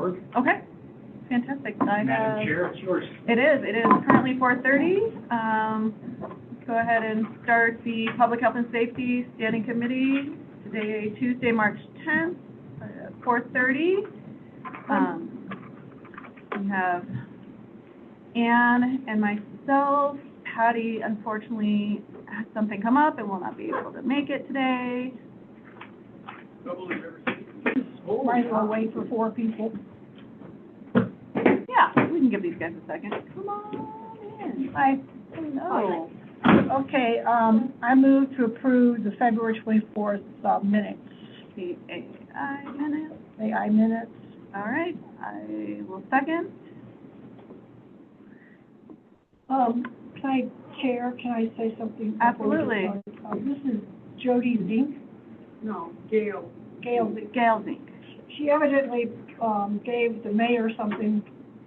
work. Okay, fantastic. Madam Chair, it's yours. It is currently 4:30. Let's go ahead and start the Public Health and Safety Standing Committee, today, Tuesday, March 10th, 4:30. We have Ann and myself. Patty, unfortunately, had something come up and will not be able to make it today. Might as well wait for 4 people. Yeah, we can give these guys a second. Come on in. Hi. Hello. Okay, I move to approve the February 24th minutes. The AI minutes. AI minutes. All right, I will second. Can I say something? Absolutely. This is Jody Zink. No, Gail. Gail Zink. Gail Zink. She evidently gave the mayor something.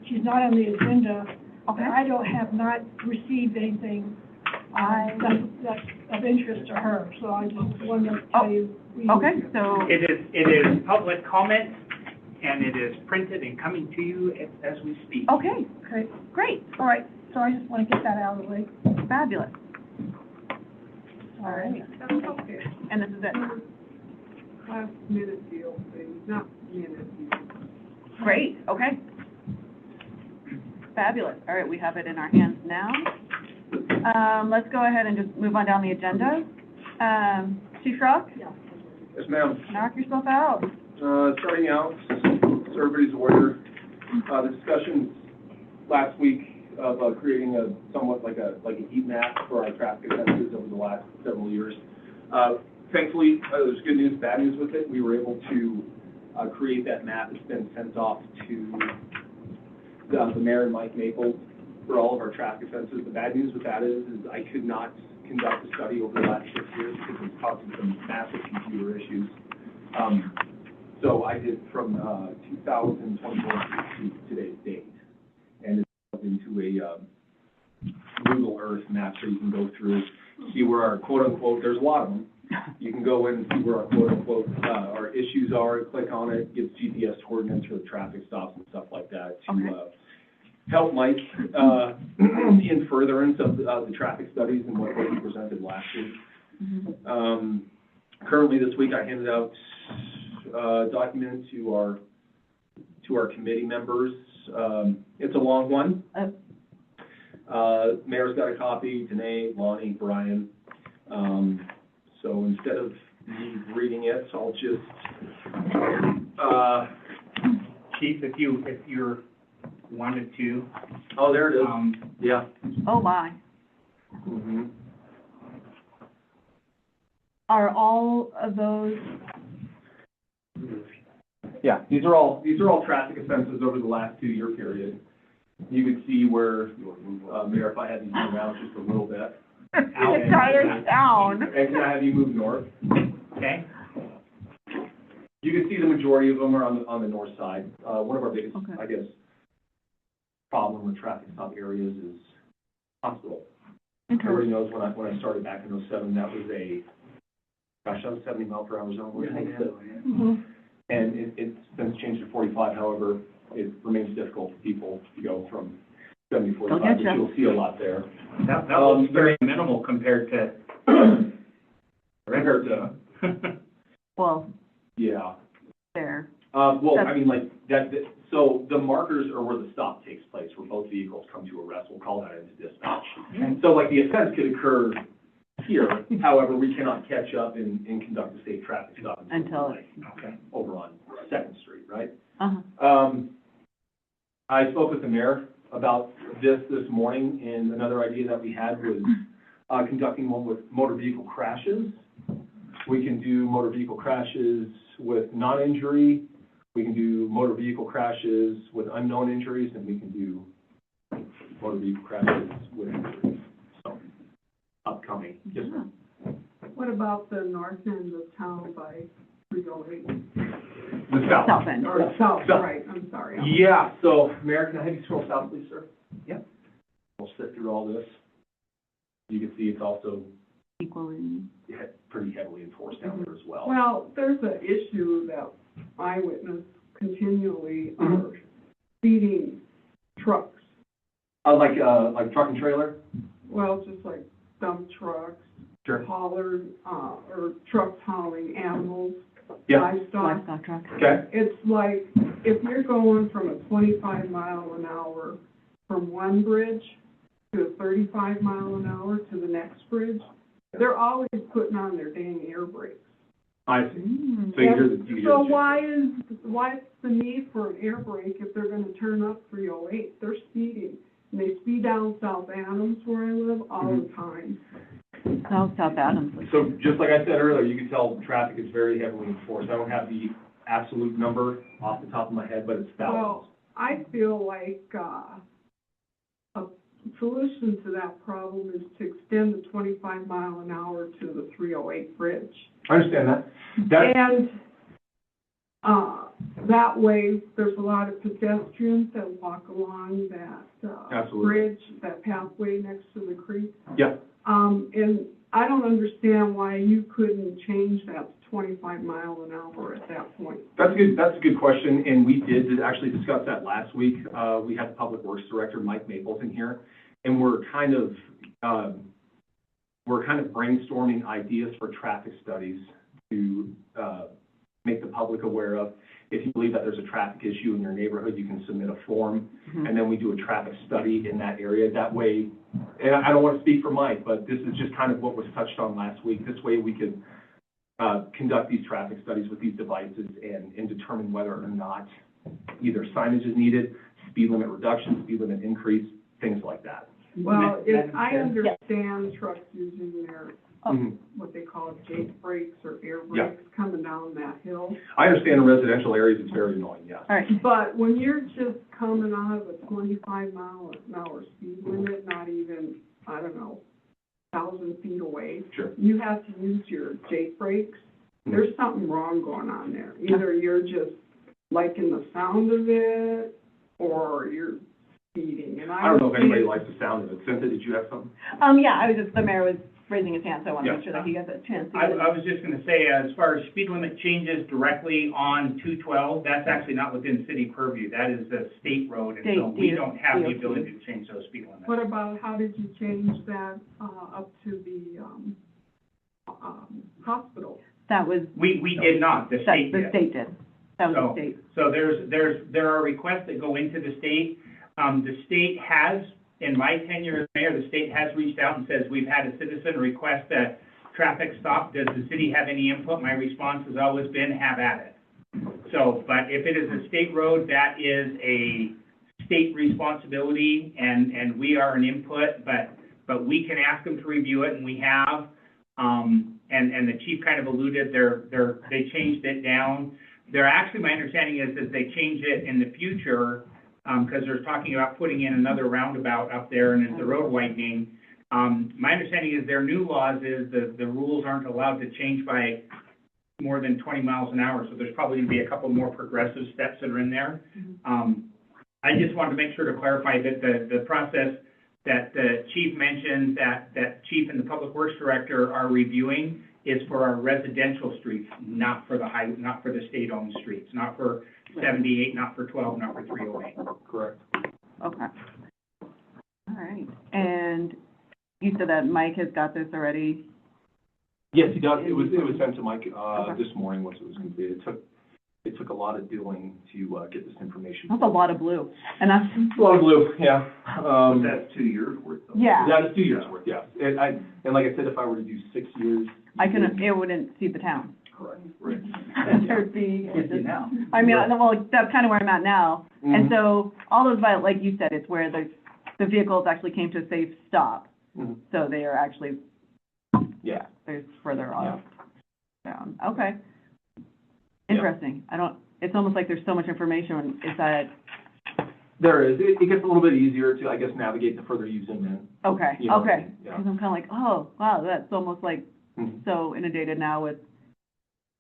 She's not on the agenda. Okay. And I have not received anything that's of interest to her, so I just wanted to tell you. Okay, so. It is public comment, and it is printed and coming to you as we speak. Okay, great. All right, so I just want to get that out of the way. Fabulous. All right. Okay. And this is it. Last minute deal thing, not minute deal. Great, okay. Fabulous. All right, we have it in our hands now. Let's go ahead and just move on down the agenda. Chief Rock? Yes, ma'am. Knock yourself out. Starting out, so everybody's aware, the discussions last week of creating a somewhat like a heat map for our traffic offenses over the last several years. Thankfully, there's good news, bad news with it. We were able to create that map. It's been sent off to the mayor and Mike Maples for all of our traffic offenses. The bad news with that is I could not conduct a study over the last 6 years because it's causing some massive computer issues. So I did from 2021 to today's date, and it's into a Google Earth map, so you can go through, see where our quote-unquote, there's a lot of them. You can go in and see where our quote-unquote our issues are, click on it, gives GPS coordinates for the traffic stops and stuff like that to help Mike in furtherance of the traffic studies and what he presented last week. Mm-hmm. Currently this week I handed out a document to our committee members. It's a long one. Mayor's got a copy, Danae, Lonnie, Brian. So instead of me reading it, I'll just Chief, if you're wanted to. Oh, there it is. Yeah. Oh, my. Mm-hmm. Are all of those? Yeah, these are all traffic offenses over the last 2-year period. You can see where, Mayor, if I had to zoom out just a little bit. Entire town. And can I have you move north? Okay. You can see the majority of them are on the north side. One of our biggest, I guess, problem with traffic stop areas is hospital. Everybody knows when I started back in 2007, that was 70 mile per hour zone. And it's since changed to 45. However, it remains difficult for people to go from 70 to 45, but you'll see a lot there. That was very minimal compared to. Well. Yeah. There. Well, I mean, like that. So the markers are where the stop takes place, where both vehicles come to a rest. We'll call that into dispatch. And so, like, the offense could occur here. However, we cannot catch up and conduct a safe traffic stop until over on 2nd Street, right? Uh-huh. I spoke with the mayor about this morning, and another idea that we had was conducting one with motor vehicle crashes. We can do motor vehicle crashes with non-injury. We can do motor vehicle crashes with unknown injuries, and we can do motor vehicle crashes with injuries. So, upcoming. Yes, ma'am. What about the north end of town by 308? The south. South end. Or south, right, I'm sorry. Yeah, so, Mayor, can I have you scroll south, please, sir? Yep. We'll sit through all this. You can see it's also Equally. pretty heavily enforced down there as well. Well, there's an issue that I witnessed continually are speeding trucks. Like truck and trailer? Well, just like dump trucks, Sure. haulers, or trucks hauling animals, Yeah. livestock. truck. Okay. It's like, if you're going from a 25 mile an hour from one bridge to a 35 mile an hour to the next bridge, they're always putting on their dang air brakes. I see. So you hear the. So why's the need for an air brake if they're gonna turn up 308? They're speeding, and they speed down South Adams where I live all the time. South Adams. So just like I said earlier, you can tell traffic is very heavily enforced. I don't have the absolute number off the top of my head, but it's thousands. Well, I feel like, a solution to that problem is to extend the 25 mile an hour to the 308 bridge. I understand that. And, that way, there's a lot of pedestrians that walk along that, Absolutely. bridge, that pathway next to the creek. Yeah. And I don't understand why you couldn't change that to 25 mile an hour at that point. That's a good question, and we did actually discuss that last week. We had the Public Works Director, Mike Mapleton, here, and we're kind of brainstorming ideas for traffic studies to make the public aware of. If you believe that there's a traffic issue in your neighborhood, you can submit a form, and then we do a traffic study in that area. That way, and I don't want to speak for Mike, but this is just kind of what was touched on last week. This way we could conduct these traffic studies with these devices and determine whether or not either signage is needed, speed limit reduction, speed limit increase, things like that. Well, I Chair? understand trucks using their, Mhm. what they call gate brakes or air Yeah. brakes coming down that hill. I understand in residential areas it's very annoying, yes. All right. But when you're just coming out of a 25 mile an hour speed limit, not even, I don't know, 1,000 feet away, Sure. you have to use your gate brakes. There's something wrong going on there. Either you're just liking the sound of it, or you're speeding. And I don't know if anybody likes the sound of it. Cynthia, did you have something? Yeah, the mayor was raising his hand, so I want to make sure that he has a chance to. I was just gonna say, as far as speed limit changes directly on 212, that's actually not within city purview. That is a state road, and so State, we don't have the DOT. ability to change those speed limits. What about, how did you change that, up to the, hospital? That was, We did not, the state the did. state did. That was the state. So there are requests that go into the state. The state has, in my tenure as mayor, the state has reached out and says, we've had a citizen request a traffic stop. Does the city have any input? My response has always been, have at it. So, but if it is a state road, that is a state responsibility, and we are an input, but we can ask them to review it, and we have. And the chief kind of alluded, they changed it down. They're actually, my understanding is that they change it in the future, because they're talking about putting in another roundabout up there, and it's the road widening. My understanding is their new laws is the rules aren't allowed to change by more than 20 miles an hour, so there's probably going to be a couple more progressive steps that are in there. I just wanted to make sure to clarify that the process that the chief mentioned, that chief and the public works director are reviewing is for our residential streets, not for the state-owned streets, not for 78, not for 12, not for 308. Correct. Okay. All right. And you said that Mike has got this already? Yes, he does. It was sent to Mike, this morning once it was completed. It took a lot of doing to, get this information. That's a lot of blue. And that's, A lot of blue, yeah. That's 2 years worth though. yeah. That is 2 years worth, yeah. And like I said, if I were to do 6 years. It wouldn't see the town. Correct, right. There'd be. now. I mean, well, that's kind of where I'm at now. And Mhm. so all those, like you said, it's where the vehicles actually came to a safe stop. Mhm. So they are actually, Yeah. there's further off down. Okay. Interesting. It's almost like there's so much information. Is that, There is. It gets a little bit easier to, I guess, navigate the further you zoom in. okay, You know, okay. yeah. Because I'm kind of like, oh, wow, that's almost like Mhm. so inundated now with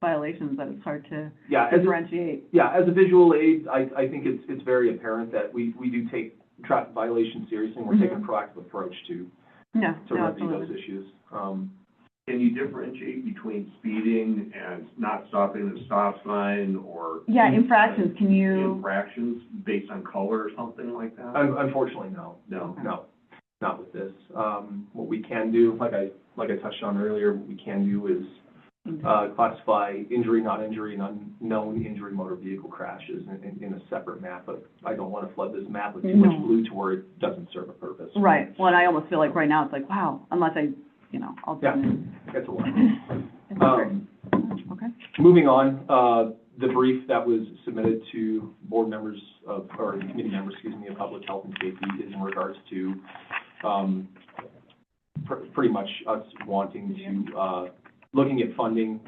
violations that it's hard to Yeah, as differentiate. a visual aid, I think it's very apparent that we do take traffic violations seriously, and we're taking a proactive approach to No, remedy absolutely. those issues. Can you differentiate between speeding and not stopping at a stop sign or? Yeah, infractions, can you, Infractions based on color or something like that? Unfortunately, no. No. No, not with this. What we can do, like I touched on earlier, what we can do is classify injury, non-injury, and unknown injury motor vehicle crashes in a separate map, but I don't want to flood this map with too much No. blue to where it doesn't serve a purpose. right, well, and I almost feel like right now it's like, wow, unless I, you know, I'll. Yeah, that's a lot. Okay. Moving on, the brief that was submitted to board members of, or committee members, excuse me, of public health and safety is in regards to, pretty much us wanting to, looking at funding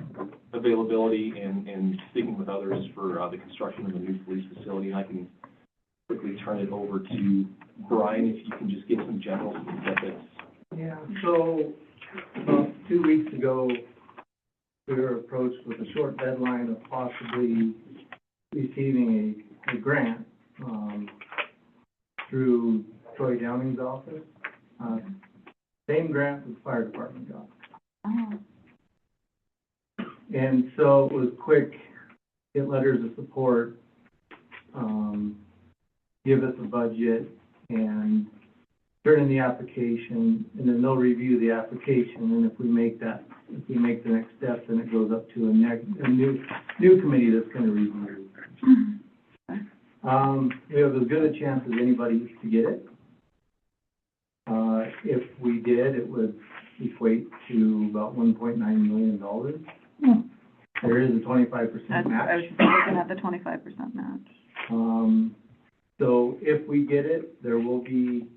availability and speaking with others for, the construction of a new police facility. And I can quickly turn it over to Brian, if you can just give some general specifics. Yeah, so about 2 weeks ago, we were approached with a short deadline of possibly receiving a grant, through Troy Downing's office. Same grant that the fire department got. Oh, And so it was quick, get letters of support, give us a budget, and turn in the application, and then they'll review the application, and if we make the next step, then it goes up to a new committee that's gonna review. We have as good a chance as anybody to get it. If we did, it would equate to about $1.9 million. There is a 25% that's, I match. was just looking at the 25% match. So if we get it, there will be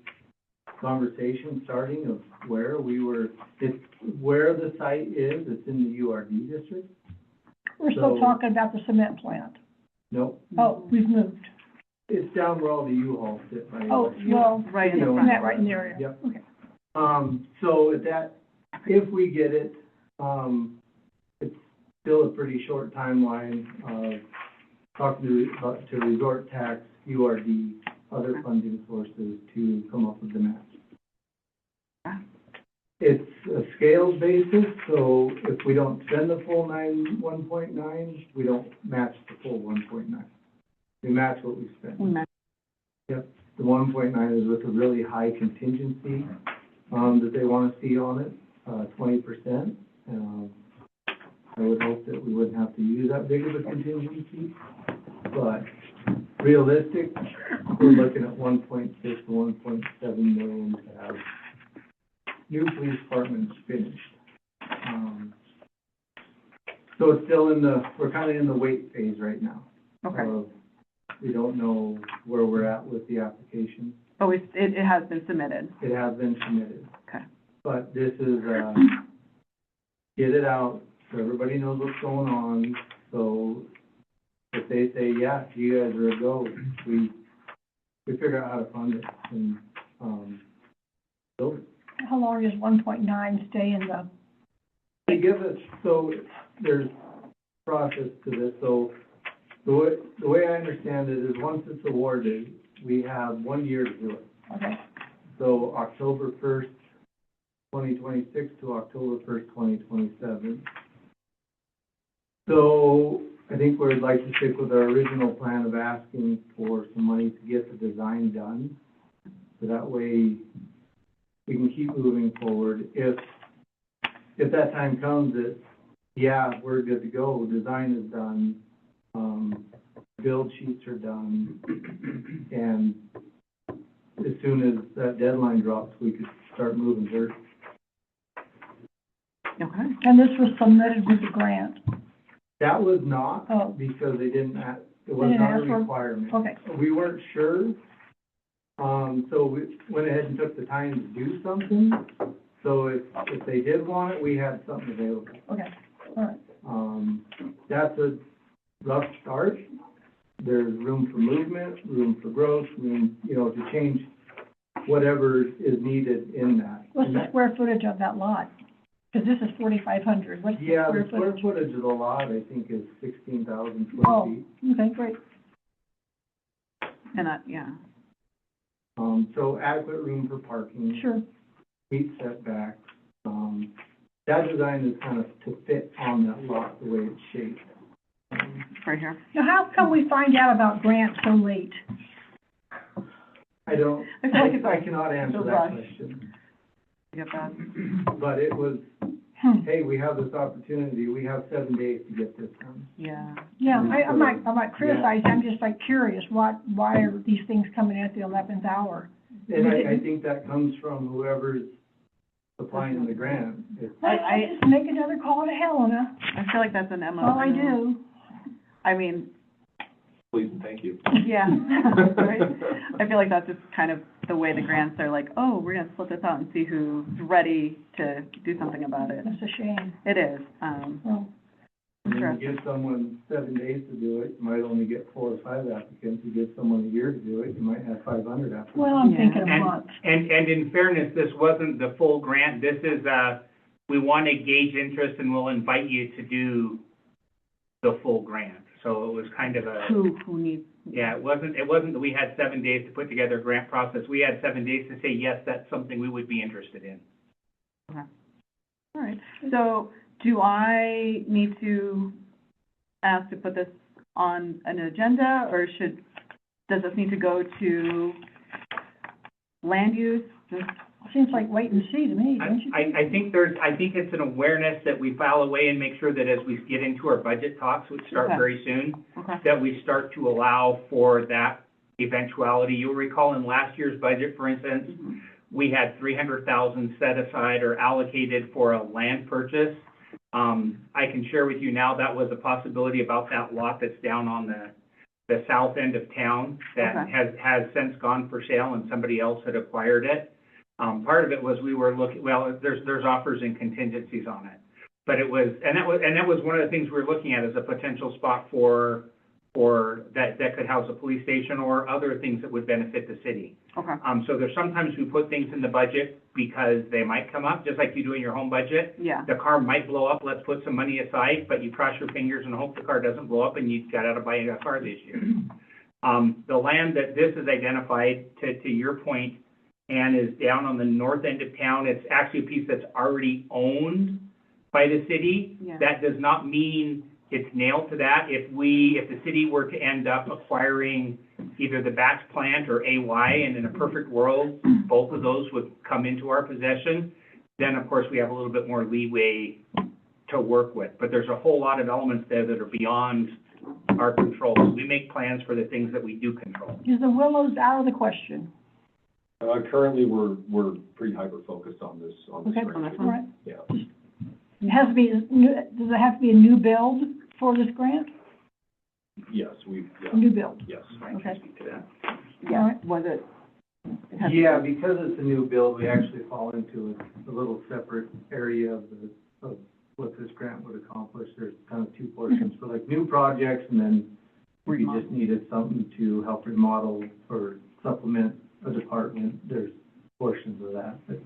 conversation starting of where where the site is. It's in the URD district. We're still So- talking about the cement plant. Nope, Oh, we've moved. it's down where all the U-Hauls sit by. Oh, well, Right in the You know, front. that right in the area. Yep. Okay. So if we get it, it's still a pretty short timeline of talking to resort tax, URD, other funding sources to come up with the match. It's a scale basis, so if we don't spend the full 1.9, we don't match the full 1.9. We match what we spend. We match. Yep, the 1.9 is with a really high contingency, that they want to see on it, 20%. I would hope that we wouldn't have to use that big of a contingency, but realistic, we're looking at 1.6 to 1.7 million to have new police departments finished. So it's still we're kind of in the wait phase right now. Okay. We don't know where we're at with the application. Oh, it has been submitted. It has been submitted. Okay. But this is, get it out, so everybody knows what's going on. So if they say, yeah, you guys are a go, we figure out how to fund it and, build it. How long does 1.9 stay in the, They give us, so there's process to this, so the way I understand it is once it's awarded, we have 1 year to do it. okay, So October 1st, 2026 to October 1st, 2027. So I think we'd like to stick with our original plan of asking for some money to get the design done. So that way we can keep moving forward. If that time comes that, yeah, we're good to go, design is done, build sheets are done, and as soon as that deadline drops, we could start moving dirt. Okay. and this was submitted with the grant, That was not, oh, because they didn't it was They didn't not a ask for- requirement. okay, We weren't sure, so we went ahead and took the time to do something. So if they did want it, we had something available. okay, all right. That's a rough start. There's room for movement, room for growth, room, to change whatever is needed in that. What's And the that- square footage of that lot? Because this is 4,500, what's the Yeah, square the square footage? footage of the lot, I think, is 16,000 Oh. square feet. Okay, great, And yeah. So adequate room for parking. sure, Meet setbacks. that design is kind of to fit on that lot, the way it's shaped. Right here. Now, how come we find out about grants so late? I don't, I feel like it's I cannot answer a that rush. question. Get that? But it was, Hmm. hey, we have this opportunity, we have 7 days to get this done. Yeah. Yeah, I'm not criticizing, I'm just like curious, why are these things coming at the 11th hour? And I think that comes from whoever's applying the grant. It's- I just make another call to Helena, I feel like that's an MO. all I do. I mean, Please and thank you. yeah, right? I feel like that's just kind of the way the grants are like, oh, we're gonna split this out and see who's ready to do something about it. That's a shame. It is, Well, And sure. then you give someone 7 days to do it, you might only get 4 or 5 applicants. You give someone a year to do it, you might have 500 applicants. well, I'm Yeah. thinking a month. And in fairness, this wasn't the full grant, this is, we want to gauge interest and we'll invite you to do the full grant. So it was kind of a, Who needs, yeah, it wasn't that we had 7 days to put together a grant process. We had 7 days to say, yes, that's something we would be interested in. all right. So do I need to ask to put this on an agenda, or does this need to go to land use? Seems like wait and see to me, don't you think? I think it's an awareness that we file away and make sure that as we get into our budget talks, which start Okay. very soon, Okay. that we start to allow for that eventuality. You'll recall in last year's budget, for instance, we had 300,000 set aside or allocated for a land purchase. I can share with you now, that was a possibility about that lot that's down on the south end of town that Okay. has since gone for sale and somebody else had acquired it. Part of it was we were looking, well, there's offers and contingencies on it. But it was, and that was one of the things we were looking at as a potential spot for that could house a police station or other things that would benefit the city. Okay. So there's sometimes we put things in the budget because they might come up, just like you do in your home budget. Yeah. The car might blow up, let's put some money aside, but you cross your fingers and hope the car doesn't blow up and you got out of buying a car this year. The land that this is identified, to your point, and is down on the north end of town, it's actually a piece that's already owned by the city. Yeah. That does not mean it's nailed to that. If the city were to end up acquiring either the batch plant or AY, and in a perfect world, both of those would come into our possession, then of course we have a little bit more leeway to work with. But there's a whole lot of elements there that are beyond our control. We make plans for the things that we do control. Is the Willows out of the question? Currently, we're pretty hyper-focused on this Okay. grant. On this All right. Yeah. It has to be, does it have to be a new build for this grant? Yes, A new build? yes. Okay. Speak to that. Yeah. Alright. Was it? has to Yeah, be- because it's a new build, we actually fall into a little separate area of what this grant would accomplish. There's kind of two portions for like new projects, and then if you just needed something to help remodel or supplement a department, there's portions of that. But,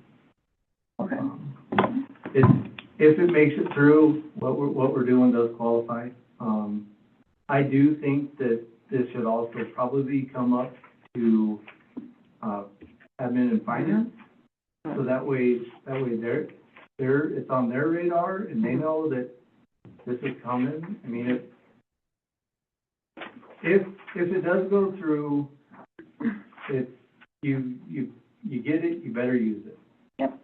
Okay. if it makes it through, what we're doing does qualify. I do think that this should also probably come up to, admin and finance. So that way it's on their radar and they know that this is coming. I mean, if it does go through, it's, you get it, you better use it. Yep.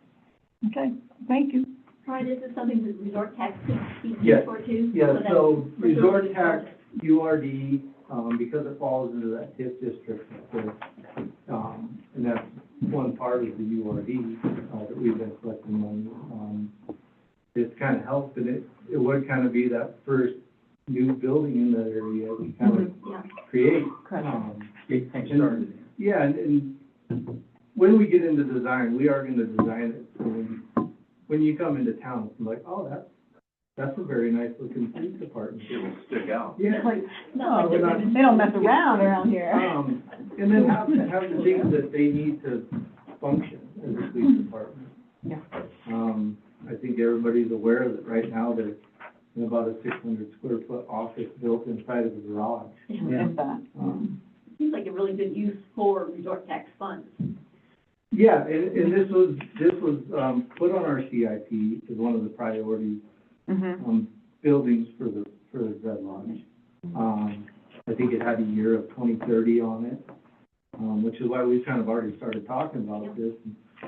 Okay, thank you. Right, this is something that resort tax could be Yes. used for too? Yeah, that's so for resort service tax, projects. URD, because it falls into that TIF district, and that's one part of the URD, that we've been collecting money. It's kind of helped, and it would kind of be that first new building in that area to kind of Yeah. create. Correct. Get things started. Yeah, and when we get into design, we are gonna design it, so when you come into town, it's like, oh, that's a very nice looking police department. It will stick out. Yeah. Like, Not like we're the not- women. they don't mess around here. And then have the things that they need to function as a police department. Yeah. I think everybody's aware that right now there's about a 600 square foot office built inside of the garage. If that. Seems like a really good use for resort tax funds. Yeah, and this was, put on our CIP as one of the priorities, buildings for the Red Lodge. I think it had a year of 2030 on it, which is why we kind of already started talking about this.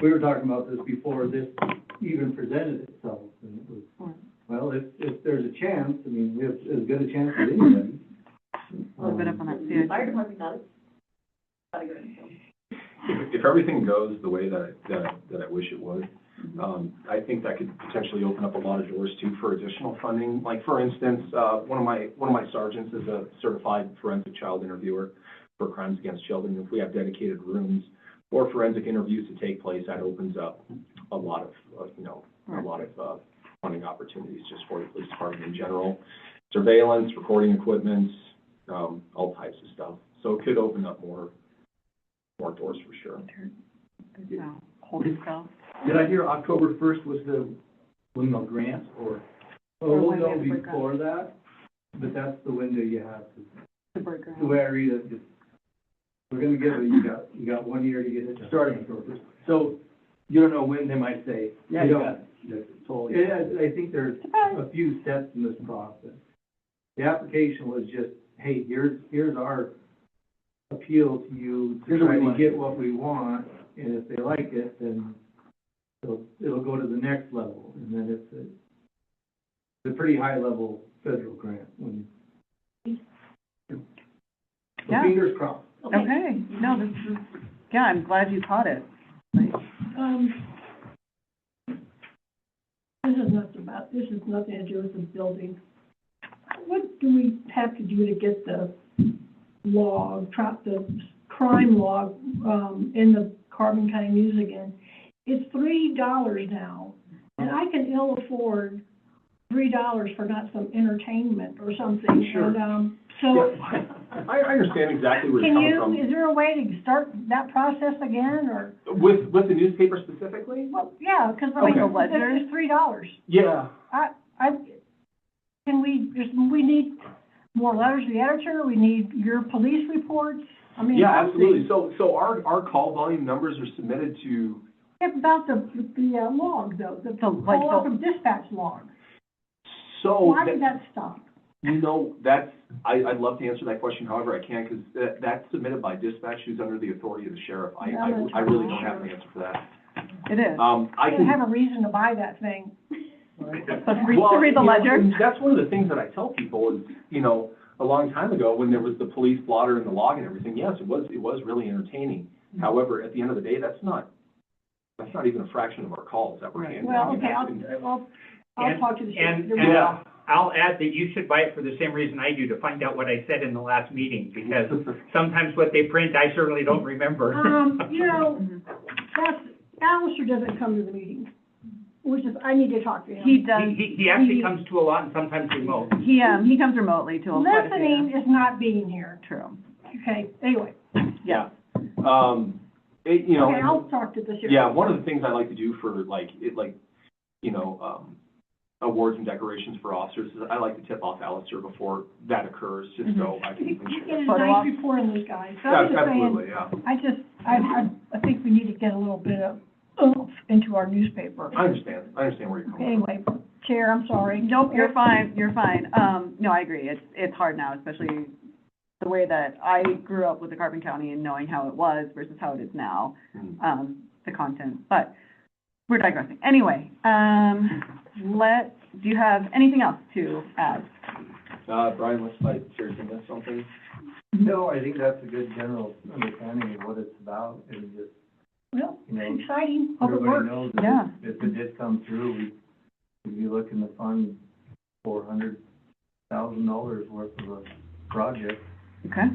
We were talking about this before this even presented itself, and it was, well, if there's a chance, I mean, we have as good a chance as anybody. A little bit up on that CIP. Fire department got it. Got a grant, so. If everything goes the way that I wish it would, I think that could potentially open up a lot of doors too for additional funding. Like, for instance, one of my sergeants is a certified forensic child interviewer for crimes against children. If we have dedicated rooms for forensic interviews to take place, that opens up a lot of funding opportunities just for the police department in general. Surveillance, recording equipment, all types of stuff. So it could open up more doors for sure. No, holding cell. Did I hear October 1st was the windmill grant, or? Well, we'll know before that, but that's the window you have to, the way I read it, just, we're gonna give it, you got 1 year to get it Starting October 1st. So you don't know when they might say, yeah, you got it. That's totally. I think there's a few steps in this process. The application was just, hey, here's our appeal to you to try to get what we want, and if they like it, then it'll go to the next level, and then it's a pretty high level federal grant. So Yeah. fingers crossed. Okay, no, this is, yeah, I'm glad you caught it. Like, This is nothing to do with the building. What do we have to do to get the the crime log, in the Carbon County News again? It's $3 now, and I can ill afford $3 for not some entertainment or something. Sure. And, so. Yeah, I understand exactly where you're coming from. Is there a way to start that process again, or? With the newspaper specifically? Well, yeah, because Okay. it's $3. Yeah. We need more letters to the editor, we need your police reports, I mean. Yeah, something. absolutely. So our call volume numbers are submitted to, About the log, though, the call from dispatch log. so. Why did that stop? You know, I'd love to answer that question, however I can't, because that's submitted by dispatch, who's under the authority of the sheriff. I really don't have an answer for that. it is. I Didn't can. have a reason to buy that thing. Well, read the you know, ledger. and that's one of the things that I tell people is, you know, a long time ago, when there was the police blotter and the log and everything, yes, it was really entertaining. However, at the end of the day, that's not even a fraction of our calls that we're handling. Well, okay, I'll talk to the sheriff. I'll add that you should buy it for the same reason I do, to find out what I said in the last meeting, because sometimes what they print, I certainly don't remember. You know, Alistair doesn't come to the meetings, which is, I need to talk to him. He does. He actually comes to a lot and sometimes remote. He comes remotely to a quite a few. Listening is not being here. True. Okay, anyway. Yeah. You know. Okay, I'll talk to the sheriff. Yeah, one of the things I like to do for awards and decorations for officers is I like to tip off Alistair before that occurs, just so I can. You get a Photo nice op. report on those guys. So I'm just Absolutely, saying, yeah. I think we need to get a little bit of oomph into our newspaper. I understand where you're coming Okay, anyway, Chair, I'm sorry. Nope, you're fine, no, I agree, it's hard now, especially the way that I grew up with the Carbon County and knowing how it was versus how it is now, from. the content, but we're digressing. Anyway, do you have anything else to add? Brian, looks like seriously missed something. No, I think that's a good general understanding of what it's about, and just, Well, you know, it's exciting, public everybody works. knows that Yeah. if it did come through, we'd be looking to fund $400,000 worth of a project. Okay,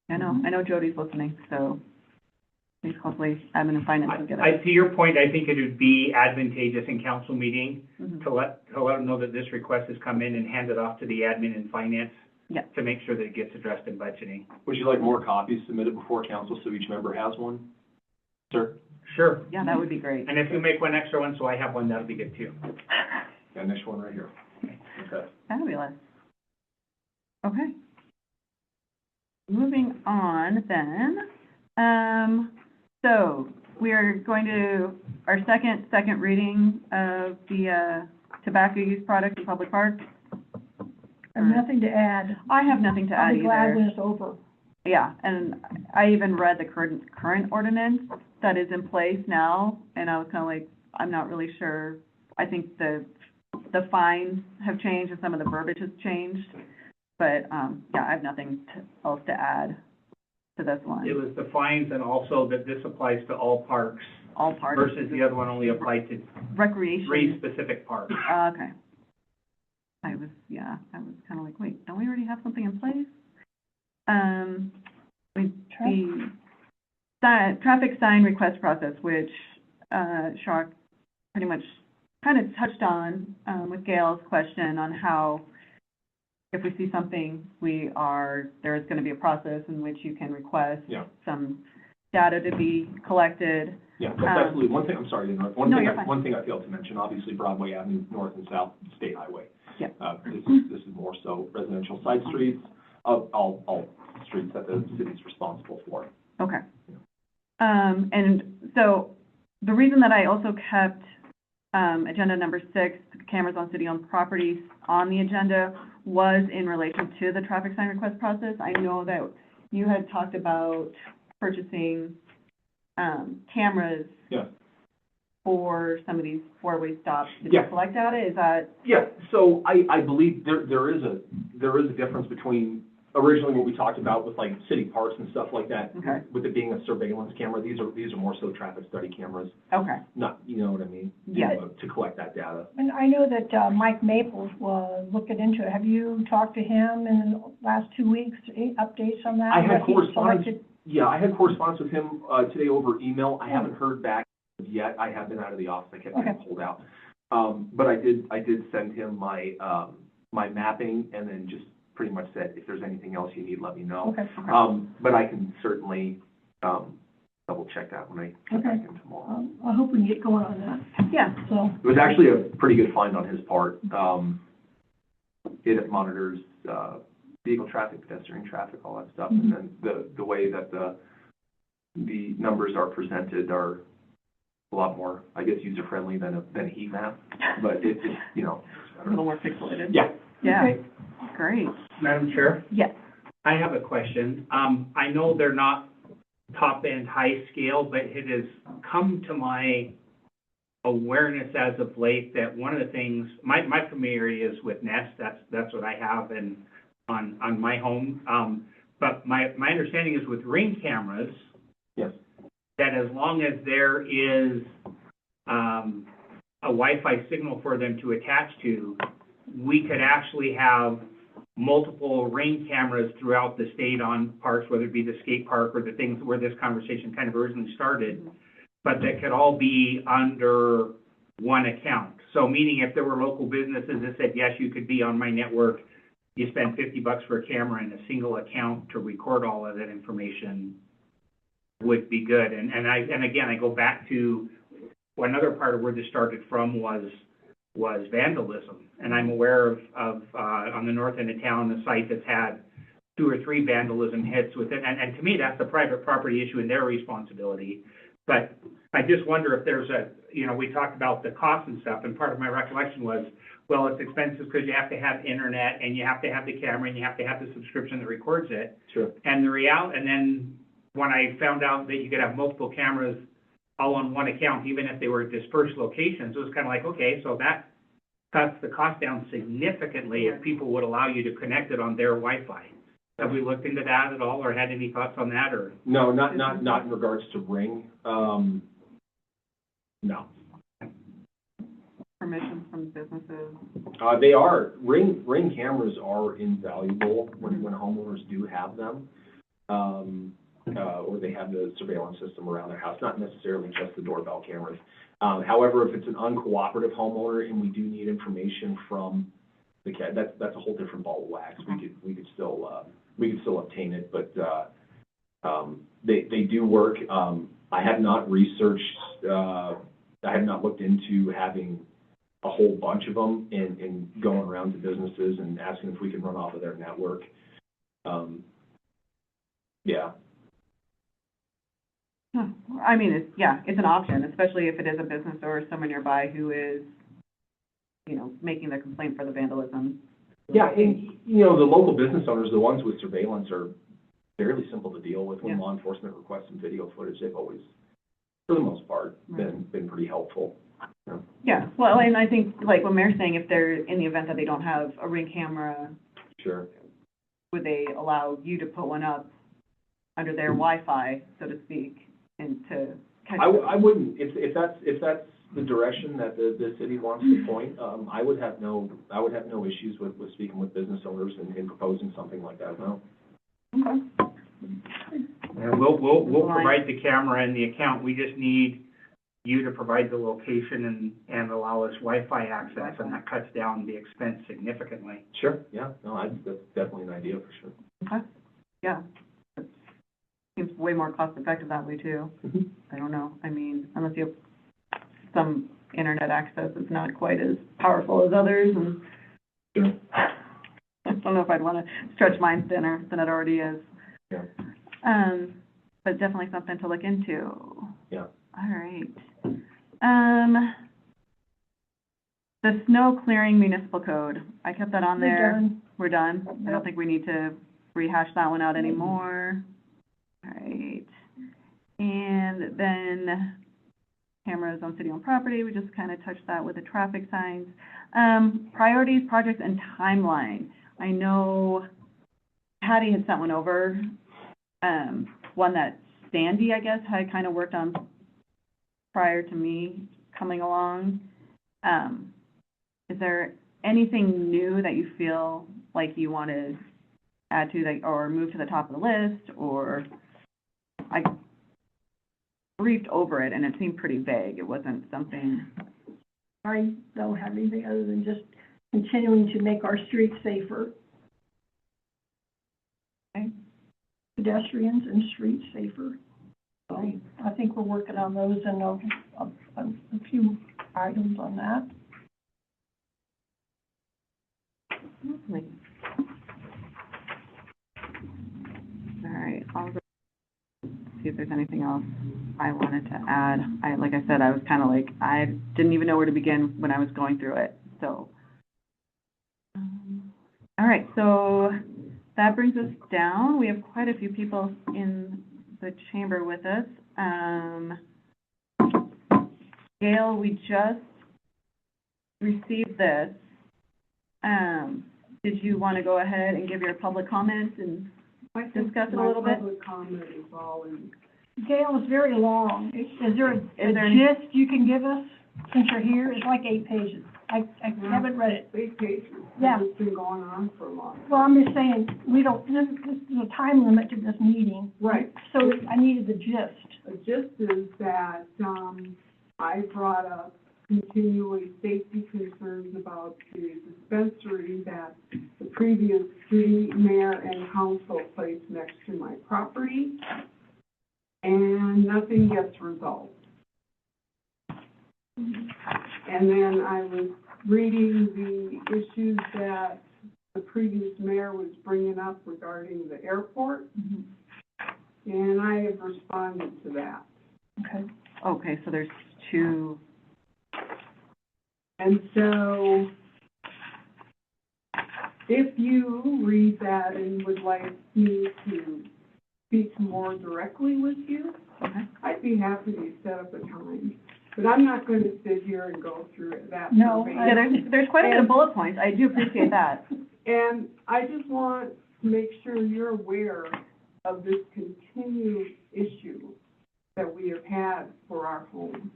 I know Jody's listening, so please hopefully admin and finance will get it. To your point, I think it would be advantageous in council meeting Mhm. to let them know that this request has come in and hand it off to the admin and finance. Yeah. To make sure that it gets addressed in budgeting. Would you like more copies submitted before council so each member has one? Sir? Sure. Yeah, that would be great. And if you make one extra one, so I have one, that'll be good too. Got an extra one right here. Okay. Fabulous. Okay. Moving on then, so we are going to our second reading of the tobacco use product in public parks. I have nothing to add. I have nothing to add I'll be glad either. when it's over. Yeah, and I even read the current ordinance that is in place now, and I was kind of like, I'm not really sure. I think the fines have changed and some of the verbiage has changed, but, yeah, I have nothing else to add to this one. It was the fines and also that this applies to all parks All parts. versus the other one only applied to Recreation. three specific parks. Okay. I was kind of like, wait, don't we already have something in place? The traffic sign request process, which, Shar pretty much kind of touched on, with Gail's question on how if we see something, there's gonna be a process in which you can request Yeah. some data to be collected. Yeah, that's absolutely. One thing, I'm sorry to interrupt. No, you're fine. One thing I failed to mention, obviously Broadway Avenue, North and South, State Highway. Yeah. This is more so residential side streets, all streets that the city's responsible for. Okay. And so the reason that I also kept agenda number 6, cameras on city-owned properties, on the agenda was in relation to the traffic sign request process. I know that you had talked about purchasing cameras Yeah. for some of these four-way stops to Yeah. collect data. Is that, Yeah, so I believe there is a difference between originally what we talked about with like city parks and stuff like that. Okay. With it being a surveillance camera, these are more so traffic study cameras, okay, not, you know what I mean? Yeah. To collect that data. And I know that Mike Maples was looking into it. Have you talked to him in the last 2 weeks? Any updates on that? I had What he's correspondence, selected? yeah, I had correspondence with him, today over email. I haven't heard back yet. I have been out of the office. I kept getting Okay. pulled out. But I did send him my, my mapping and then just pretty much said, if there's anything else you need, let me know. Okay. But I can certainly, double check that when I get back in tomorrow. I hope we can get going on that, yeah, so. It was actually a pretty good find on his part. It monitors, vehicle traffic, pedestrian traffic, all that stuff. And then the way that the numbers are presented are a lot more, I guess, user-friendly than a heat map, but it's, you know. a little more pixelated. Yeah. Yeah, Okay. great. Madam Chair, Yes. I have a question. I know they're not top-end high scale, but it has come to my awareness as of late that one of the things, my familiarity is with Nest, that's what I have and on my home. But my understanding is with Ring cameras, Yes. that as long as there is a Wi-Fi signal for them to attach to, we could actually have multiple Ring cameras throughout the state on parks, whether it be the skate park or the things where this conversation kind of originally started, but that could all be under one account. So meaning if there were local businesses that said, yes, you could be on my network, you spend $50 for a camera and a single account to record all of that information would be good. And again, I go back to another part of where this started from was vandalism. And I'm aware of on the north end of town, a site that's had 2 or 3 vandalism hits with it. And to me, that's a private property issue and their responsibility. But I just wonder if there's we talked about the cost and stuff, and part of my recollection was, well, it's expensive because you have to have internet and you have to have the camera and you have to have the subscription that records it. Sure. And and then when I found out that you could have multiple cameras all on one account, even if they were at dispersed locations, it was kind of like, okay, so that cuts the cost down significantly if people would allow you to connect it on their Wi-Fi. Have we looked into that at all or had any thoughts on that or? No, not in regards to Ring. No. Permission from businesses. They are, Ring cameras are invaluable when homeowners do have them. Or they have the surveillance system around their house, not necessarily just the doorbell cameras. However, if it's an uncooperative homeowner and we do need information from the cat, that's a whole different ball of wax. We could still obtain it, but they do work. I have not researched, I have not looked into having a whole bunch of them and going around to businesses and asking if we can run off of their network. Yeah. I mean, it's an option, especially if it is a business or someone nearby who is, making the complaint for the vandalism. Yeah, and, the local business owners, the ones with surveillance are fairly simple to deal with. When Yeah. law enforcement requests some video footage, they've always, for the most part, been pretty helpful. Yeah, well, and I think, like what Mayor's saying, if they're, in the event that they don't have a Ring camera, Sure. would they allow you to put one up under their Wi-Fi, so to speak, and to catch? I wouldn't, if that's the direction that the city wants to point, I would have no issues with speaking with business owners and proposing something like that, no. Okay. And we'll provide the camera and the account, we just need you to provide the location and allow us Wi-Fi access, and that cuts down the expense significantly. Sure, yeah, no, that's definitely an idea for sure. Okay, yeah. Seems way more cost effective that way too. Mhm. I don't know, I mean, unless you have some internet access that's not quite as powerful as others, and Sure. I don't know if I'd want to stretch mine thinner than it already is. Yeah. But definitely something to look into. Yeah. All right. The snow clearing municipal code, I kept that on We're there. done. We're done? I Yep. don't think we need to rehash that one out anymore. All right. And then cameras on city-owned property, we just kind of touched that with the traffic signs. Priorities, projects, and timeline. I know Patty had sent one over, one that Sandy, I guess, had kind of worked on prior to me coming along. Is there anything new that you feel like you want to add to that, or move to the top of the list, or I briefed over it and it seemed pretty vague. It wasn't something. I don't have anything other than just continuing to make our streets safer. Okay. Pedestrians and streets safer. So I think we're working on those and a few items on that. Lovely. All right, I'll see if there's anything else I wanted to add. Like I said, I was kind of like, I didn't even know where to begin when I was going through it, so. All right, so that brings us down. We have quite a few people in the chamber with us. Gail, we just received this. Did you want to go ahead and give your public comments and I think discuss it a little bit? My public comment is all in. Gail, it's very long. Is there a there any- gist you can give us since you're here? It's like 8 pages. I haven't read it. 8 pages. Yeah. It's been going on for a long time. Well, I'm just saying, there's a time limit to this meeting. Right. So I needed the gist. The gist is that, I brought up continuing safety concerns about the dispensary that the previous city, mayor, and council placed next to my property, and nothing gets resolved. And then I was reading the issues that the previous mayor was bringing up regarding the airport, and I have responded to that. Okay. Okay, so there's two. And so, if you read that and would like me to speak more directly with you, Okay. I'd be happy to set up a time. But I'm not going to sit here and go through it that No, verbatim. Yeah, there's quite a bit of bullet points. I do appreciate that. And I just want to make sure you're aware of this continued issue that we have had for our home.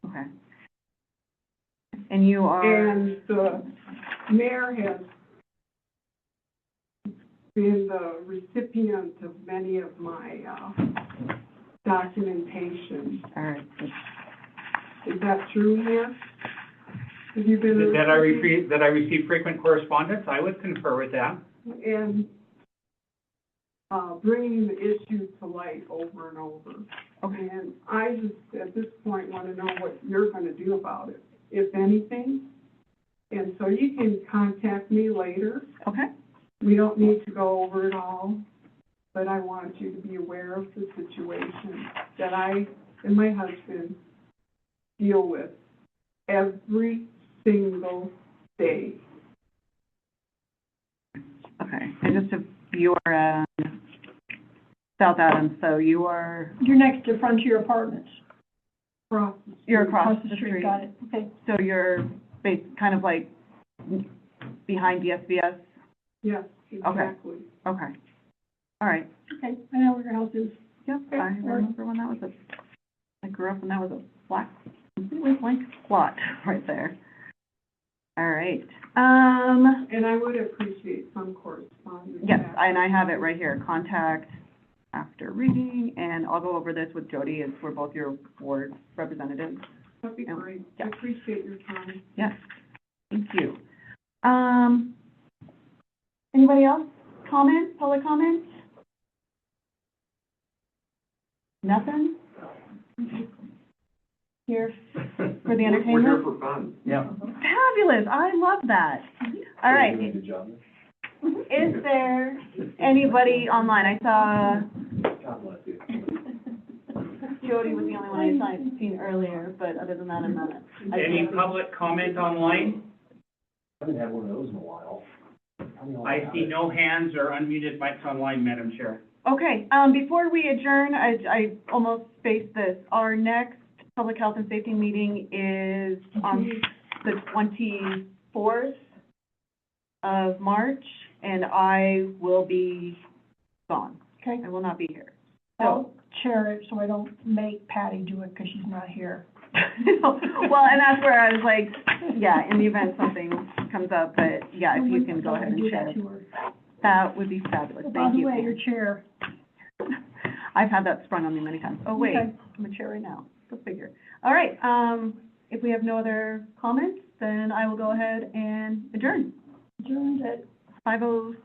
Okay. And you are. And the mayor has been the recipient of many of my documentation. All right. Is that true, Mayor? Have you been? That I receive frequent correspondence, I would concur with that. And bringing the issue to light over and over. Okay. And I just, at this point, want to know what you're going to do about it, if anything. And so you can contact me later. Okay. We don't need to go over it all. but I want you to be aware of the situation that I and my husband deal with every single day. Okay, and just if you are, South Adams, so you are, You're next to Frontier Apartments. Across the street. you're across the street. Got it, okay. So you're kind of like behind DSBS? Yes, exactly. Okay. All right. Okay, I know where your house is. Yep, I remember when that was I grew up when that was a completely blank lot right there. All right. And I would appreciate some correspondence. Yes, back. and I have it right here, contact after reading, and I'll go over this with Jody, as we're both your ward representatives. That'd be great. Yeah. I appreciate your time. Yes, thank you. Anybody else? Comment, public comment? Nothing? Here for the We're here entertainment? for fun. Yeah. Fabulous, I love that. All right. Is there anybody online? I saw Jody was the only one I seen earlier, but other than that, I'm not. Any public comment online? Haven't had one of those in a while. I see no hands or unmuted mics online, Madam Chair. Okay, before we adjourn, I almost spaced this. Our next public health and safety meeting is on the 24th of March, and I will be gone. Okay. I will not be here. So, I'll chair it so I don't make Patty do it because she's not here. well, and that's where I was like, yeah, in the event something comes up, but yeah, if you can go ahead and Do share. that to her. That would be fabulous. By Thank the you. way, Pam. your chair. I've had that sprung on me many times. Oh, wait, Okay. I'm a chair right now. Go figure. All right, if we have no other comments, then I will go ahead and adjourn. Adjourned at 5:06.